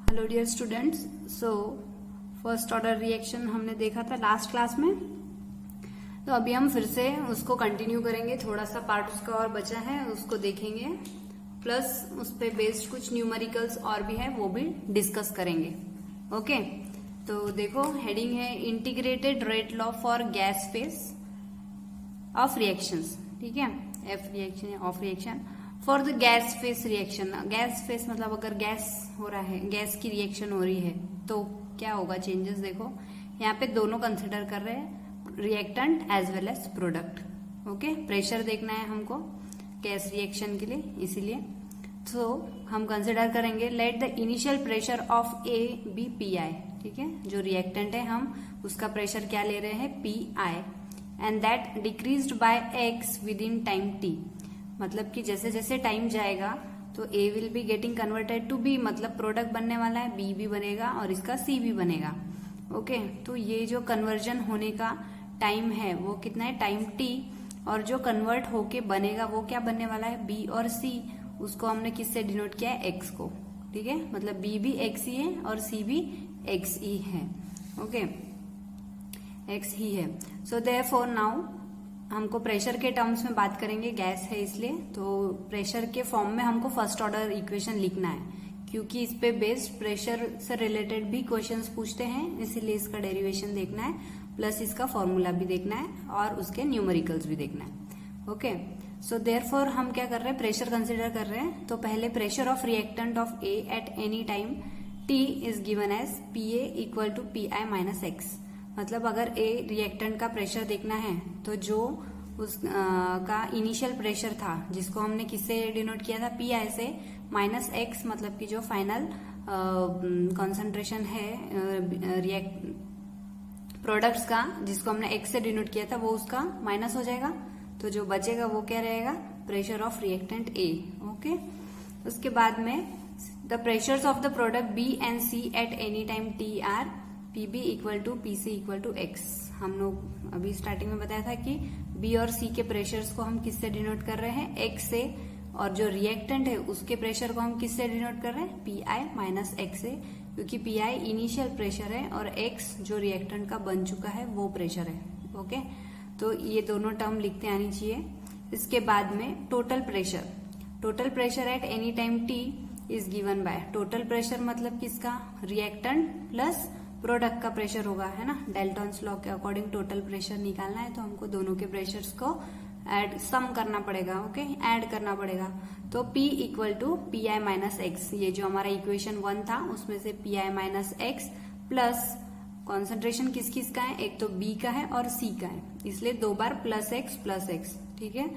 Hello dear students. So first order reaction हमने देखा था लास्ट क्लास में, तो अभी हम फिर से उसको कंटिन्यू करेंगे। थोड़ा सा पार्ट उसका और बचा है, उसको देखेंगे, प्लस उस पे बेस्ड कुछ न्यूमेरिकल्स और भी है, वो भी डिस्कस करेंगे। ओके, तो देखो हेडिंग है integrated rate law for gas face of reactions. ठीक है, एफ रिएक्शन या of reaction for the gas face reaction. Gas face मतलब अगर गैस हो रहा है, गैस की रिएक्शन हो रही है तो क्या होगा चेंजेस। देखो यहाँ पे दोनों कंसिडर कर रहे हैं, reactant as well as product. Okay, pressure देखना है हमको गैस रिएक्शन के लिए, इसीलिए तो हम कंसिडर करेंगे let the initial pressure of A B P I. ठीक है, जो रिएक्टेंट है हम उसका प्रेशर क्या ले रहे हैं, P I, and that decreased by X within time T. मतलब कि जैसे जैसे टाइम जाएगा तो A will be getting converted to B, मतलब प्रोडक्ट बनने वाला है, B भी बनेगा और इसका C भी बनेगा। ओके, तो ये जो कन्वर्जन होने का टाइम है वो कितना है, टाइम T, और जो कन्वर्ट होके बनेगा वो क्या बनने वाला है, B और C। उसको हमने किससे डिनोट किया है, X को। ठीक है, मतलब B भी X ही है और C भी X ही है। ओके, X ही है। सो देयरफॉर नाउ हमको प्रेशर के टर्म्स में बात करेंगे, गैस है इसलिए, तो प्रेशर के फॉर्म में हमको फर्स्ट ऑर्डर इक्वेशन लिखना है, क्योंकि इस पे बेस्ड प्रेशर से रिलेटेड भी क्वेश्चंस पूछते हैं, इसीलिए इसका डेरिवेशन देखना है, प्लस इसका फॉर्मूला भी देखना है और उसके न्यूमेरिकल्स भी देखना है। ओके, सो देयरफॉर हम क्या कर रहे हैं, प्रेशर कंसिडर कर रहे हैं। तो पहले pressure of reactant of A at any time T is given as P A equal to P I minus X. मतलब अगर ए रिएक्टेंट का प्रेशर देखना है तो जो का इनिशियल प्रेशर था, जिसको हमने किससे डिनोट किया था, पी आई से, माइनस एक्स, मतलब कि जो फाइनल कॉन्सेंट्रेशन है प्रोडक्ट्स का, जिसको हमने एक्स से डिनोट किया था, वो उसका माइनस हो जाएगा। तो जो बचेगा वो क्या रहेगा, pressure of reactant A. Okay, उसके बाद में the pressures of the product B and C at any time T are P B equal to P C equal to X. हम लोग अभी स्टार्टिंग में बताया था कि बी और सी के प्रेशर्स को हम किससे डिनोट कर रहे हैं, एक्स से, और जो रिएक्टेंट है उसके प्रेशर को हम किससे डिनोट कर रहे हैं, पी आई माइनस एक्स से, क्योंकि पी आई इनिशियल प्रेशर है और एक्स जो रिएक्टेंट का बन चुका है वो प्रेशर है। ओके, तो ये दोनों टर्म लिखते आनी चाहिए। इसके बाद में total pressure at any time T is given by, total pressure मतलब किसका, रिएक्टेंट प्लस प्रोडक्ट का प्रेशर होगा, है ना। डेल्टॉन्स लॉ के अकॉर्डिंग टोटल प्रेशर निकालना है, तो हमको दोनों के प्रेशर्स को ऐड सम करना पड़ेगा। ओके, ऐड करना पड़ेगा। तो P equal to P I minus X, ये जो हमारा इक्वेशन 1 था उसमें से P I minus X plus concentration किस किस का है, एक तो B का है और C का है, इसलिए 2 बार प्लस एक्स। ठीक है,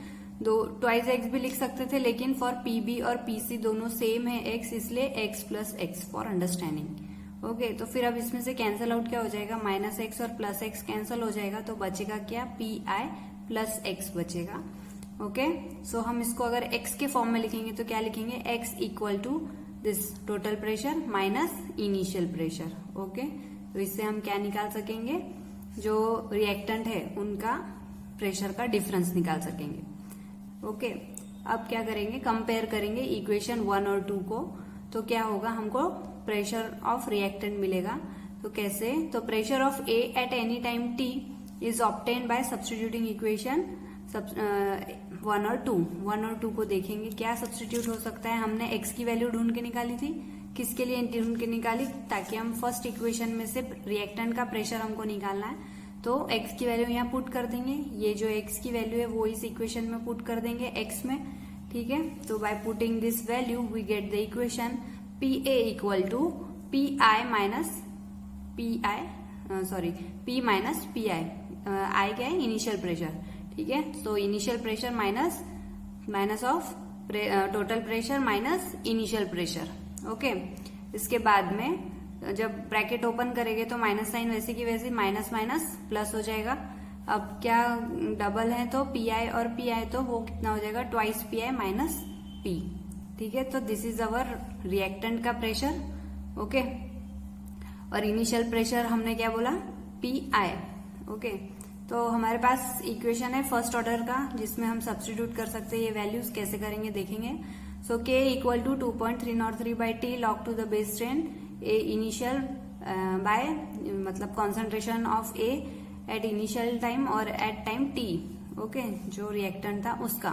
दो ट्वाइस एक्स भी लिख सकते थे, लेकिन फॉर PB और PC दोनों सेम है एक्स, इसलिए x plus x for understanding. Okay, तो फिर अब इसमें से कैंसिल आउट क्या हो जाएगा, माइनस एक्स और प्लस एक्स कैंसिल हो जाएगा, तो बचेगा क्या, पी आई प्लस एक्स बचेगा। ओके, सो हम इसको अगर एक्स के फॉर्म में लिखेंगे तो क्या लिखेंगे, X equal to this total pressure minus initial pressure. Okay, तो इससे हम क्या निकाल सकेंगे, जो रिएक्टेंट है उनका प्रेशर का डिफरेंस निकाल सकेंगे। ओके, अब क्या करेंगे, कंपेयर करेंगे इक्वेशन 1 और 2 को, तो क्या होगा, हमको प्रेशर ऑफ रिएक्टेंट मिलेगा। तो कैसे, तो pressure of A at any time T is obtained by substituting equation 1 और 2 को देखेंगे क्या सब्स्टिट्यूट हो सकता है। हमने एक्स की वैल्यू ढूंढ के निकाली थी, किसके लिए ढूंढ के निकाली, ताकि हम फर्स्ट इक्वेशन में से रिएक्टेंट का प्रेशर हमको निकालना है, तो एक्स की वैल्यू यहाँ पुट कर देंगे, ये जो एक्स की वैल्यू है वो इस इक्वेशन में पुट कर देंगे एक्स में। ठीक है, तो by putting this value we get the equation P A equal to P I minus P minus P I. I क्या है, इनिशियल प्रेशर। ठीक है, तो initial pressure minus of total pressure minus initial pressure. Okay, इसके बाद में जब bracket open करेंगे तो माइनस साइन वैसे की वैसे माइनस माइनस प्लस हो जाएगा। अब क्या डबल है तो पी आई और पी आई, तो वो कितना हो जाएगा, twice P I minus P. ठीक है, तो दिस इज अवर रिएक्टेंट का प्रेशर। ओके, और इनिशियल प्रेशर हमने क्या बोला, पी आई। ओके, तो हमारे पास इक्वेशन है फर्स्ट ऑर्डर का, जिसमें हम सब्स्टिट्यूट कर सकते हैं। ये वैल्यूज कैसे करेंगे देखेंगे। So K equal to 2.303 by T log to the base 10 A initial by मतलब concentration of A at initial time और एट टाइम टी, ओके, जो रिएक्टेंट था उसका।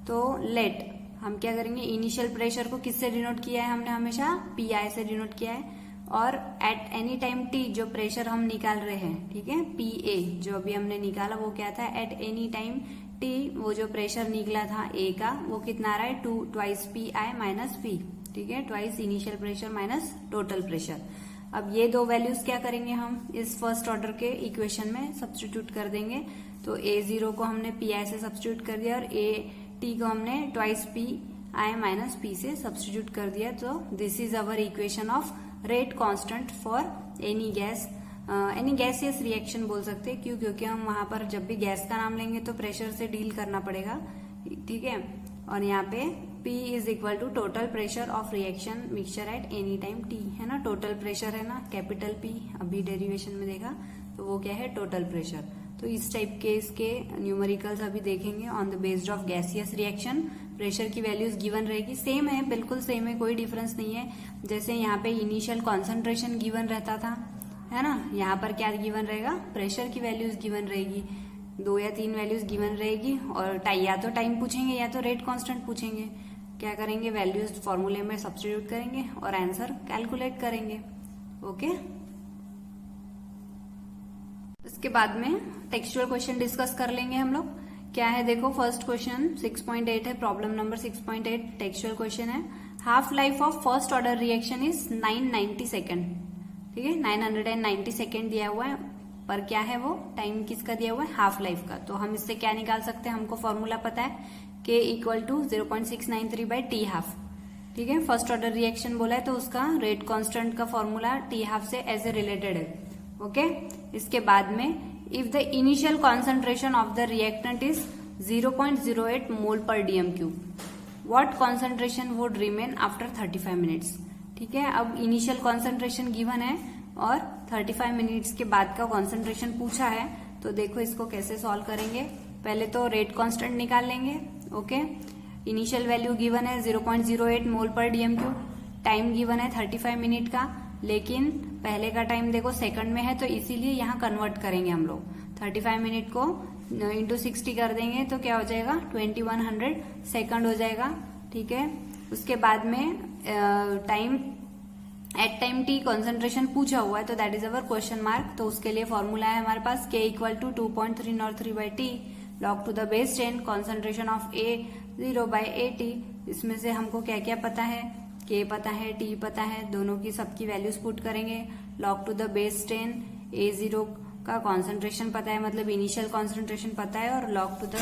तो लेट हम क्या करेंगे, इनिशियल प्रेशर को किससे डिनोट किया है हमने, हमेशा पी आई से डिनोट किया है, और एट एनी टाइम टी जो प्रेशर हम निकाल रहे हैं, ठीक है, पी ए जो अभी हमने निकाला वो क्या था, एट एनी टाइम टी वो जो प्रेशर निकला था ए का वो कितना आ रहा है, 2 twice P I minus P, ठीक है, twice initial pressure minus total pressure. अब ये दो वैल्यूज क्या करेंगे हम इस फर्स्ट ऑर्डर के इक्वेशन में सब्स्टिट्यूट कर देंगे। तो ए जीरो को हमने पी आई से सब्स्टिट्यूट कर दिया और ए टी को हमने twice P I minus P से सब्स्टिट्यूट कर दिया। तो this is our equation of rate constant for any gas, any gaseous reaction बोल सकते हैं, क्यों, क्योंकि हम वहां पर जब भी गैस का नाम लेंगे तो प्रेशर से डील करना पड़ेगा, ठीक है। और यहाँ पे P is equal to total pressure of reaction mixture at any time T, है ना, टोटल प्रेशर है ना, कैपिटल P, अभी डेरिवेशन में देखा तो वो क्या है, टोटल प्रेशर। तो इस टाइप के इसके न्यूमेरिकल्स अभी देखेंगे on the based of gaseous reaction. Pressure की वैल्यूज गिवन रहेगी, सेम है, बिल्कुल सेम है, कोई डिफरेंस नहीं है। जैसे यहाँ पे इनिशियल कॉन्सेंट्रेशन गिवन रहता था, है ना, यहाँ पर क्या गिवन रहेगा, प्रेशर की वैल्यूज गिवन रहेगी, 2 या 3 वैल्यूज गिवन रहेगी, और या तो टाइम पूछेंगे या तो रेट कांस्टेंट पूछेंगे। क्या करेंगे, वैल्यूज फॉर्मूले में सब्स्टिट्यूट करेंगे और आंसर कैलकुलेट करेंगे, ओके। इसके बाद में टेक्सचुअल क्वेश्चन डिस्कस कर लेंगे हम लोग। क्या है देखो, फर्स्ट क्वेश्चन 6.8 है, प्रॉब्लम नंबर 6.8 टेक्सचुअल क्वेश्चन है। Half life of first order reaction is 990 second, ठीक है, 990 सेकेंड दिया हुआ है, पर क्या है वो टाइम किसका दिया हुआ है, हाफ लाइफ का। तो हम इससे क्या निकाल सकते हैं, हमको फॉर्मूला पता है K equal to 0.693 by T half, ठीक है। फर्स्ट ऑर्डर रिएक्शन बोला है तो उसका रेट कांस्टेंट का फॉर्मूला टी हाफ से एज ए रिलेटेड है, ओके। इसके बाद में if the initial concentration of the reactant is 0.08 mole per D M cube, what concentration would remain after 35 minutes, ठीक है। अब इनिशियल कॉन्सेंट्रेशन गिवन है और 35 मिनट्स के बाद का कॉन्सेंट्रेशन पूछा है, तो देखो इसको कैसे सॉल्व करेंगे। पहले तो रेट कांस्टेंट निकाल लेंगे, ओके। इनिशियल वैल्यू गिवन है 0.08 mole per D M cube, time given है 35 मिनट का, लेकिन पहले का टाइम देखो सेकंड में है तो इसीलिए यहाँ कन्वर्ट करेंगे हम लोग। 35 मिनट को इंटू 60 कर देंगे तो क्या हो जाएगा, 2100 सेकंड हो जाएगा, ठीक है। उसके बाद में time at time T concentration पूछा हुआ है तो that is our question mark. तो उसके लिए फॉर्मूला है हमारे पास K equal to 2.303 by T log to the base 10 concentration of A 0 by AT। इसमें से हमको क्या क्या पता है, K पता है, T पता है, दोनों की सबकी वैल्यूज पुट करेंगे। Log to the base 10 A0 का कॉन्सेंट्रेशन पता है, मतलब इनिशियल कॉन्सेंट्रेशन पता है, और log to the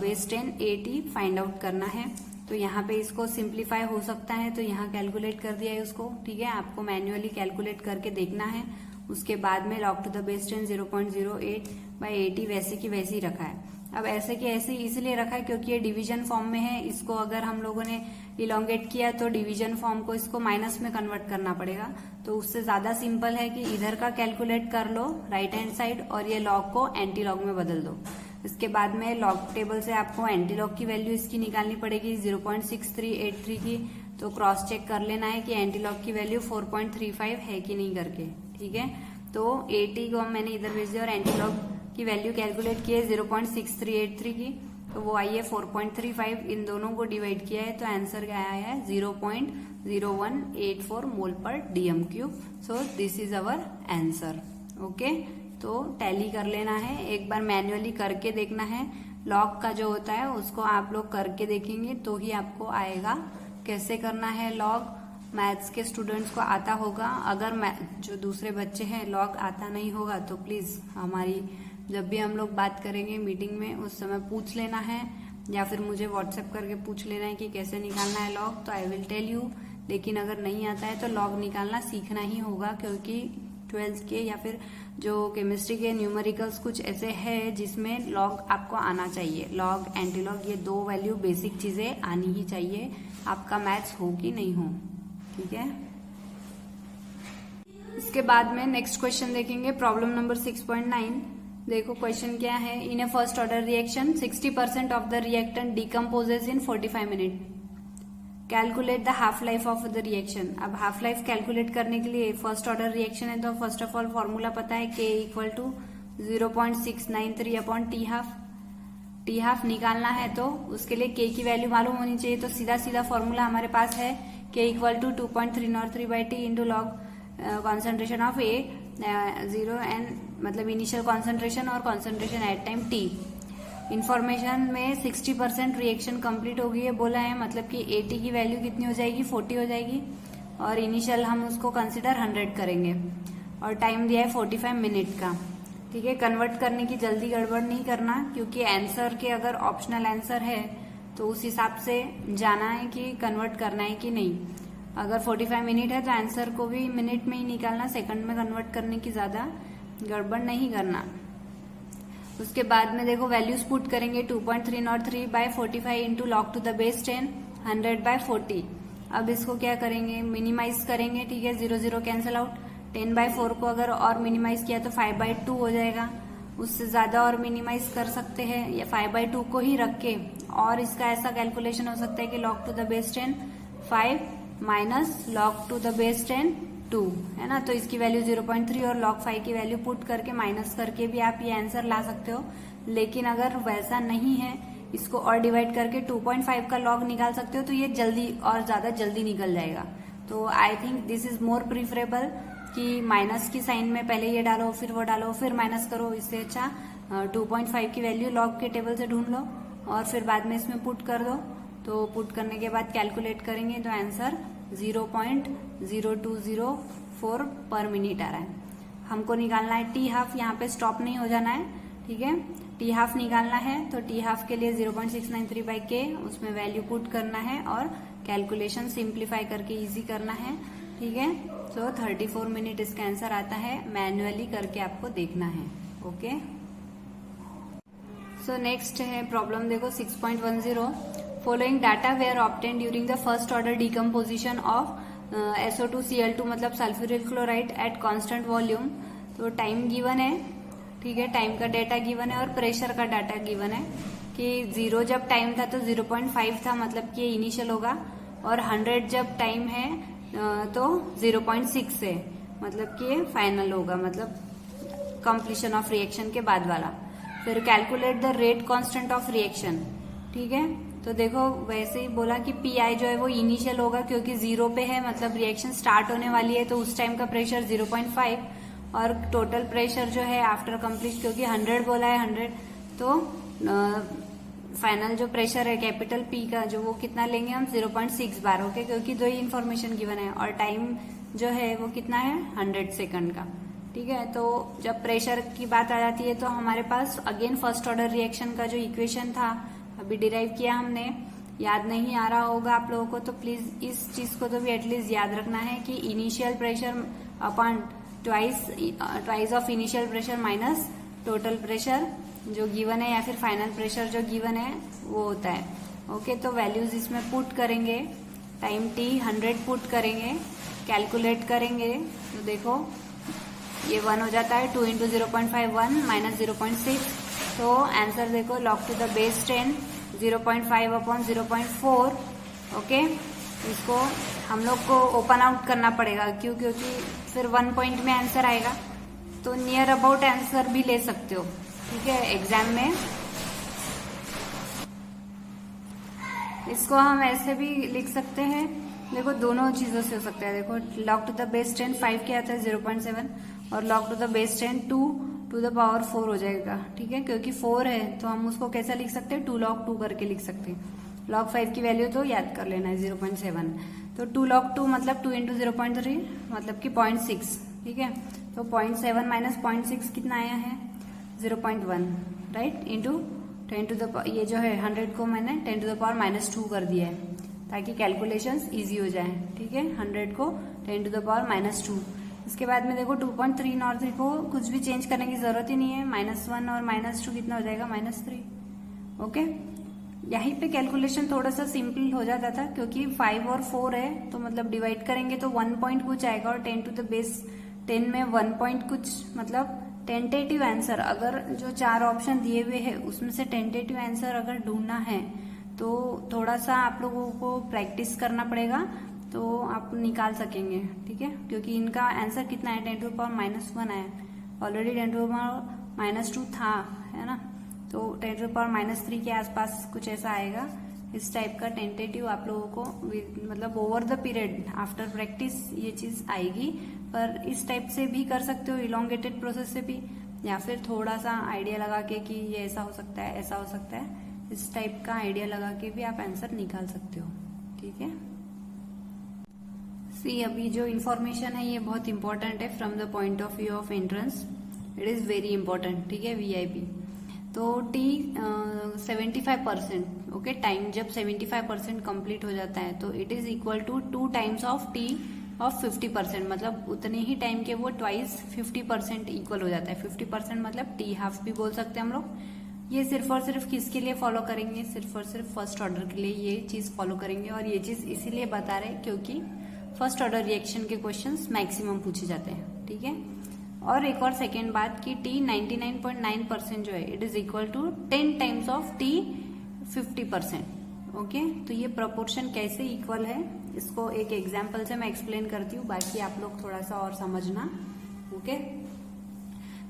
base 10 AT find out करना है। तो यहाँ पे इसको सिंप्लीफाई हो सकता है तो यहाँ कैलकुलेट कर दिया है उसको, ठीक है। आपको मैन्युअली कैलकुलेट करके देखना है। उसके बाद में log to the base 10 0.08 by 80 वैसे की वैसे ही रखा है। अब ऐसे की ऐसे इसलिए रखा है क्योंकि ये डिवीजन फॉर्म में है, इसको अगर हम लोगों ने इलोंगेट किया तो डिवीजन फॉर्म को इसको माइनस में कन्वर्ट करना पड़ेगा। तो उससे ज्यादा सिंपल है कि इधर का कैलकुलेट कर लो राइट हैंड साइड और ये लॉग को एंटी लॉग में बदल दो। इसके बाद में लॉग टेबल से आपको एंटी लॉग की वैल्यू इसकी निकालनी पड़ेगी 0.6383 की। तो क्रॉस चेक कर लेना है कि एंटी लॉग की वैल्यू 4.35 है कि नहीं करके, ठीक है। तो 80 को मैंने इधर भेज दिया और एंटी लॉग की वैल्यू कैलकुलेट की है 0.6383 की, तो वो आई है 4.35। इन दोनों को डिवाइड किया है तो आंसर क्या आया है 0.0184 मोल per D M cube. So this is our answer, okay. तो टैली कर लेना है, एक बार मैन्युअली करके देखना है। लॉग का जो होता है उसको आप लोग करके देखेंगे तो ही आपको आएगा। कैसे करना है लॉग, मैथ्स के स्टूडेंट्स को आता होगा। अगर जो दूसरे बच्चे हैं लॉग आता नहीं होगा तो प्लीज हमारी जब भी हम लोग बात करेंगे मीटिंग में उस समय पूछ लेना है, या फिर मुझे व्हाट्सएप करके पूछ लेना है कि कैसे निकालना है लॉग, तो आई विल टेल यू। लेकिन अगर नहीं आता है तो लॉग निकालना सीखना ही होगा, क्योंकि 12th के या फिर जो केमिस्ट्री के न्यूमेरिकल्स कुछ ऐसे है जिसमें लॉग आपको आना चाहिए। लॉग, एंटी लॉग, ये दो वैल्यू बेसिक चीजें आनी ही चाहिए, आपका मैथ्स हो कि नहीं हो, ठीक है। इसके बाद में नेक्स्ट क्वेश्चन देखेंगे, प्रॉब्लम नंबर 6.9। देखो क्वेश्चन क्या है, in a first order reaction 60% of the reactant decomposes in 45 minute. Calculate the half life of the reaction. अब हाफ लाइफ कैलकुलेट करने के लिए फर्स्ट ऑर्डर रिएक्शन है तो फर्स्ट ऑफ ऑल फॉर्मूला पता है K equal to 0.693 upon T half. T half निकालना है तो उसके लिए K की वैल्यू मालूम होनी चाहिए, तो सीधा सीधा फॉर्मूला हमारे पास है K equal to 2.303 by T into log concentration of A 0 and मतलब इनिशियल कॉन्सेंट्रेशन और concentration at time T। Information में 60% रिएक्शन कंप्लीट हो गई है बोला है, मतलब कि AT की वैल्यू कितनी हो जाएगी 40 हो जाएगी और इनिशियल हम उसको कंसिडर 100 करेंगे और टाइम दिया है 45 मिनट का। ठीक है, कन्वर्ट करने की जल्दी गड़बड़ नहीं करना क्योंकि आंसर के अगर ऑप्शनल आंसर है तो उस हिसाब से जाना है कि कन्वर्ट करना है कि नहीं। अगर 45 मिनट है तो आंसर को भी मिनट में ही निकालना, सेकंड में कन्वर्ट करने की ज्यादा गड़बड़ नहीं करना। उसके बाद में देखो वैल्यूज पुट करेंगे 2.303 by 45 into log to the base 10 100 by 40। अब इसको क्या करेंगे मिनिमाइज करेंगे। ठीक है, 0 0 कैंसिल आउट। 10 बाय 4 को अगर और मिनिमाइज किया तो 5 बाय 2 हो जाएगा, उससे ज्यादा और मिनिमाइज कर सकते हैं या 5 बाय 2 को ही रख के। और इसका ऐसा कैलकुलेशन हो सकता है कि log to the base 10 5 minus log to the base 10 2 है ना, तो इसकी वैल्यू 0.3 और log 5 की वैल्यू पुट करके माइनस करके भी आप ये आंसर ला सकते हो। लेकिन अगर वैसा नहीं है, इसको और डिवाइड करके 2.5 का log निकाल सकते हो तो ये जल्दी और ज्यादा जल्दी निकल जाएगा। तो I think this is more preferable कि माइनस की साइन में पहले ये डालो फिर वो डालो फिर माइनस करो, इससे अच्छा 2.5 की वैल्यू log के टेबल से ढूंढ लो और फिर बाद में इसमें पुट कर दो। तो पुट करने के बाद कैलकुलेट करेंगे तो आंसर 0.0204 पर मिनट आ रहा है। हमको निकालना है टी हाफ, यहाँ पे स्टॉप नहीं हो जाना है। ठीक है, टी हाफ निकालना है तो टी हाफ के लिए 0.693 बाई के उसमें वैल्यू पुट करना है और कैलकुलेशन सिंप्लीफाई करके इजी करना है। ठीक है, तो 34 मिनट इसका आंसर आता है, मैन्युअली करके आपको देखना है। ओके, सो नेक्स्ट है प्रॉब्लम देखो 6.10। Following data were obtained during the first order decomposition of SO2Cl2 मतलब sulphuryl chloride at constant volume. तो टाइम गिवन है, ठीक है, टाइम का डेटा गिवन है और प्रेशर का डाटा गिवन है कि 0 जब टाइम था तो 0.5 था मतलब कि इनिशियल होगा, और 100 जब टाइम है तो 0.6 है मतलब कि फाइनल होगा, मतलब कंप्लीशन ऑफ रिएक्शन के बाद वाला। फिर calculate the rate constant of reaction. ठीक है, तो देखो वैसे ही बोला कि पीआई जो है वो इनिशियल होगा क्योंकि 0 पे है, मतलब रिएक्शन स्टार्ट होने वाली है तो उस टाइम का प्रेशर 0.5 और टोटल प्रेशर जो है आफ्टर कंप्लीट क्योंकि 100 बोला है 100, तो फाइनल जो प्रेशर है कैपिटल पी का जो वो कितना लेंगे हम 0.6 बार। ओके, क्योंकि दो ही इन्फॉर्मेशन गिवन है और टाइम जो है वो कितना है 100 सेकंड का। ठीक है, तो जब प्रेशर की बात आ जाती है तो हमारे पास अगेन फर्स्ट ऑर्डर रिएक्शन का जो इक्वेशन था अभी डिराइव किया हमने, याद नहीं आ रहा होगा आप लोगों को तो प्लीज इस चीज को तो भी एटलीस्ट याद रखना है कि initial pressure upon twice of initial pressure minus total pressure जो गिवन है या फिर फाइनल प्रेशर जो गिवन है वो होता है। ओके, तो वैल्यूज इसमें पुट करेंगे, टाइम टी 100 पुट करेंगे, कैलकुलेट करेंगे तो देखो ये 1 हो जाता है, 2 इंटू 0.5 1 माइनस 0.6, तो आंसर देखो log to the base 10 0.5 upon 0.4। Okay, इसको हम लोग को ओपन आउट करना पड़ेगा क्योंकि फिर 1 पॉइंट में आंसर आएगा, तो नियर अबाउट आंसर भी ले सकते हो। ठीक है, एग्जाम में इसको हम ऐसे भी लिख सकते हैं, देखो दोनों चीजों से हो सकता है। देखो लॉग टू द बेस 10 5 क्या आता है 0.7 और log to the base 10 2 to the power 4 हो जाएगा। ठीक है, क्योंकि 4 है तो हम उसको कैसा लिख सकते हैं 2 log 2 करके लिख सकते हैं। log 5 की वैल्यू तो याद कर लेना है 0.7, तो 2 log 2 मतलब 2 इंटू 0.3 मतलब कि 0.6। ठीक है, तो 0.7 माइनस 0.6 कितना आया है 0.1 राइट, इंटू 10 टू द ये जो है 100 को मैंने 10 टू द पावर -2 कर दिया है ताकि कैलकुलेशंस इजी हो जाए। ठीक है, 100 को 10 टू द पावर -2। इसके बाद में देखो 2.303 को कुछ भी चेंज करने की जरूरत ही नहीं है, -1 और -2 कितना हो जाएगा -3। ओके, यहीं पे कैलकुलेशन थोड़ा सा सिंपल हो जाता था क्योंकि 5 और 4 है तो मतलब डिवाइड करेंगे तो 1 पॉइंट कुछ आएगा और 10 टू द बेस 10 में 1 पॉइंट कुछ, मतलब टेंटेटिव आंसर अगर जो 4 ऑप्शन दिए हुए है उसमें से टेंटेटिव आंसर अगर ढूंढना है तो थोड़ा सा आप लोगों को प्रैक्टिस करना पड़ेगा तो आप निकाल सकेंगे, ठीक है। क्योंकि इनका आंसर कितना है, 10 टू द पावर -1 है, ऑलरेडी 10 टू द पावर -2 था, है ना। तो 10 टू द पावर -3 के आसपास कुछ ऐसा आएगा। इस टाइप का टेंटेटिव आप लोगों को मतलब over the period after practice ये चीज आएगी। पर इस टाइप से भी कर सकते हो, इलोंगेटेड प्रोसेस से भी, या फिर थोड़ा सा आइडिया लगा के कि ये ऐसा हो सकता है, ऐसा हो सकता है, इस टाइप का आइडिया लगा के भी आप आंसर निकाल सकते हो, ठीक है। सी अभी जो इन्फॉर्मेशन है ये बहुत इंपॉर्टेंट है from the point of view of entrance, it is very important, ठीक है। वीआईपी तो टी 75%, ओके, टाइम जब 75% कंप्लीट हो जाता है तो it is equal to 2 times of T of 50%, मतलब उतने ही टाइम के वो ट्वाइस 50% इक्वल हो जाता है। 50% मतलब टी हाफ भी बोल सकते हैं हम लोग। ये सिर्फ और सिर्फ किसके लिए फॉलो करेंगे, सिर्फ और सिर्फ फर्स्ट ऑर्डर के लिए ये चीज फॉलो करेंगे। और ये चीज इसीलिए बता रहे क्योंकि फर्स्ट ऑर्डर रिएक्शन के क्वेश्चंस मैक्सिमम पूछे जाते हैं, ठीक है। और एक और सेकेंड बात कि टी 99.9% जो है it is equal to 10 times of T 50%, okay. तो ये प्रोपोर्शन कैसे इक्वल है इसको एक एग्जाम्पल से मैं एक्सप्लेन करती हूँ, बाकी आप लोग थोड़ा सा और समझना, ओके।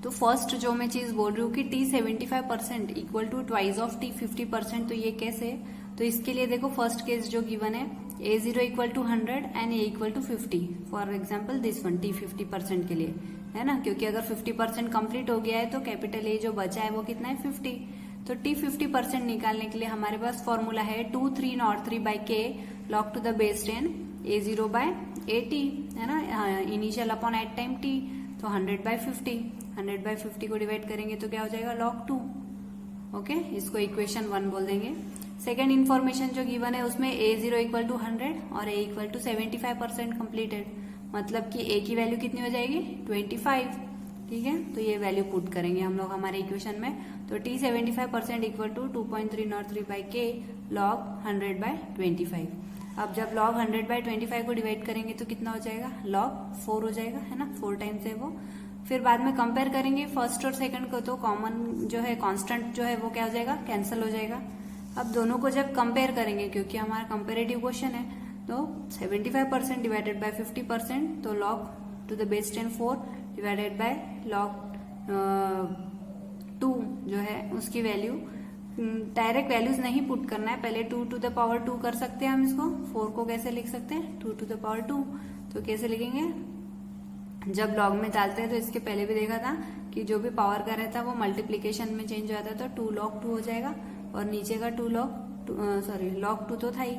तो फर्स्ट जो मैं चीज बोल रही हूँ कि T 75% equal to twice of T 50%, तो ये कैसे, तो इसके लिए देखो फर्स्ट केस जो गिवन है A0 equal to 100 and A equal to 50, for example this one, T 50% के लिए, है ना। क्योंकि अगर 50% कंप्लीट हो गया है तो कैपिटल ए जो बचा है वो कितना है, 50। तो टी 50% निकालने के लिए हमारे पास फॉर्मूला है 2 3 not 3 by K log to the base 10 A0 by AT, है ना, initial upon at time T. तो 100/50, 100/50 को डिवाइड करेंगे तो क्या हो जाएगा, log 2, ओके। इसको इक्वेशन 1 बोल देंगे। सेकेंड इन्फॉर्मेशन जो गिवन है उसमें A0 इक्वल टू 100 और A इक्वल टू 75% कंप्लीटेड, मतलब कि A की वैल्यू कितनी हो जाएगी, 25, ठीक है। तो ये वैल्यू पुट करेंगे हम लोग हमारे इक्वेशन में। तो T 75% equal to 2.303 by K log 100/25। अब जब log 100/25 को डिवाइड करेंगे तो कितना हो जाएगा, log 4 हो जाएगा, है ना, 4 टाइम्स है वो। फिर बाद में कंपेयर करेंगे फर्स्ट और सेकंड को, तो कॉमन जो है कांस्टेंट जो है वो क्या हो जाएगा, कैंसिल हो जाएगा। अब दोनों को जब कंपेयर करेंगे, क्योंकि हमारा कंपेरेटिव क्वेश्चन है, तो 75% डिवाइडेड बाय 50%, तो log to the base 10 4 divided by log 2 जो है उसकी वैल्यू, डायरेक्ट वैल्यूज नहीं पुट करना है, पहले 2 टू द पावर 2 कर सकते हैं हम इसको। 4 को कैसे लिख सकते हैं, 2 टू द पावर 2, तो कैसे लिखेंगे, जब लॉग में डालते हैं तो इसके पहले भी देखा था कि जो भी पावर का रहता है वो मल्टीप्लीकेशन में चेंज हो जाता है, तो 2 log 2 हो जाएगा और नीचे का log 2 तो था ही,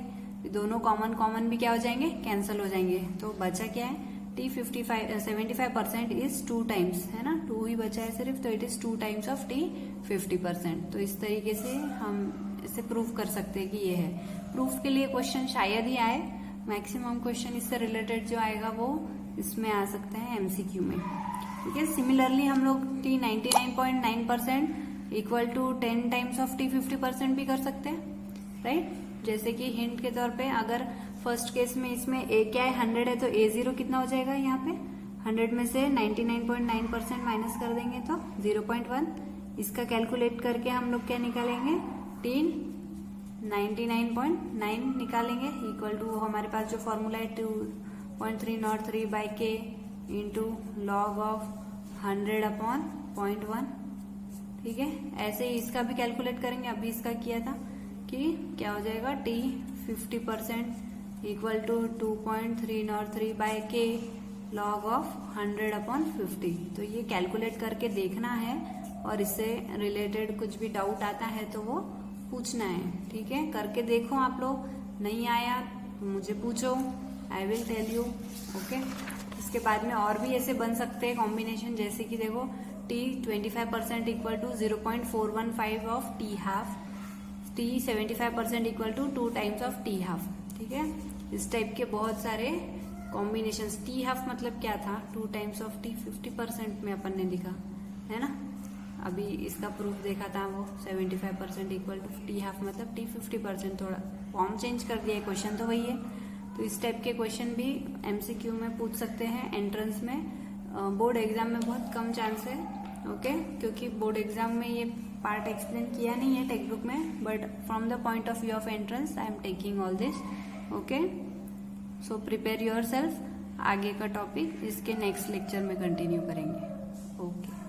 दोनों कॉमन भी क्या हो जाएंगे, कैंसिल हो जाएंगे। तो बचा क्या है, टी 75% इज 2 टाइम्स, है ना, 2 ही बचा है सिर्फ, तो it is 2 times of T 50%। तो इस तरीके से हम इसे प्रूव कर सकते हैं कि ये है। प्रूफ के लिए क्वेश्चन शायद ही आए, मैक्सिमम क्वेश्चन इससे रिलेटेड जो आएगा वो इसमें आ सकते हैं एमसीक्यू में, ठीक है। सिमिलरली हम लोग T 99.9% equal to 10 times of T 50% भी कर सकते हैं, राइट। जैसे कि हिंट के तौर पे अगर फर्स्ट केस में इसमें ए क्या है, 100 है, तो A0 कितना हो जाएगा, यहाँ पे 100 में से 99.9% माइनस कर देंगे तो 0.1, इसका कैलकुलेट करके हम लोग क्या निकालेंगे, टी 99.9 निकालेंगे, इक्वल टू हमारे पास जो फॉर्मूला है 2.303 बाई के इंटू लॉग ऑफ 100/0.1, ठीक है। ऐसे ही इसका भी कैलकुलेट करेंगे, अभी इसका किया था कि क्या हो जाएगा, T 50% equal to 2.303 by K log of 100/50। तो ये कैलकुलेट करके देखना है और इससे रिलेटेड कुछ भी डाउट आता है तो वो पूछना है, ठीक है। करके देखो आप लोग, नहीं आया मुझे पूछो, I will tell you, okay. इसके बाद में और भी ऐसे बन सकते हैं कॉम्बिनेशन, जैसे कि देखो T 25% equal to 0.415 of T half, T 75% equal to 2 times of T half, ठीक है। इस टाइप के बहुत सारे कॉम्बिनेशन। टी हाफ मतलब क्या था, 2 टाइम्स ऑफ टी 50% में अपन ने लिखा है ना, अभी इसका प्रूफ देखा था वो 75% इक्वल टू टी हाफ मतलब टी 50%, थोड़ा फॉर्म चेंज कर दिया है, क्वेश्चन तो वही है। तो इस टाइप के क्वेश्चन भी एमसीक्यू में पूछ सकते हैं एंट्रेंस में। बोर्ड एग्जाम में बहुत कम चांस है, ओके, क्योंकि बोर्ड एग्जाम में ये पार्ट एक्सप्लेन किया नहीं है टेक्स्ट बुक में, but from the point of view of entrance I am taking all this. Okay, so prepare your self. आगे का टॉपिक इसके नेक्स्ट लेक्चर में कंटिन्यू करेंगे. ओके.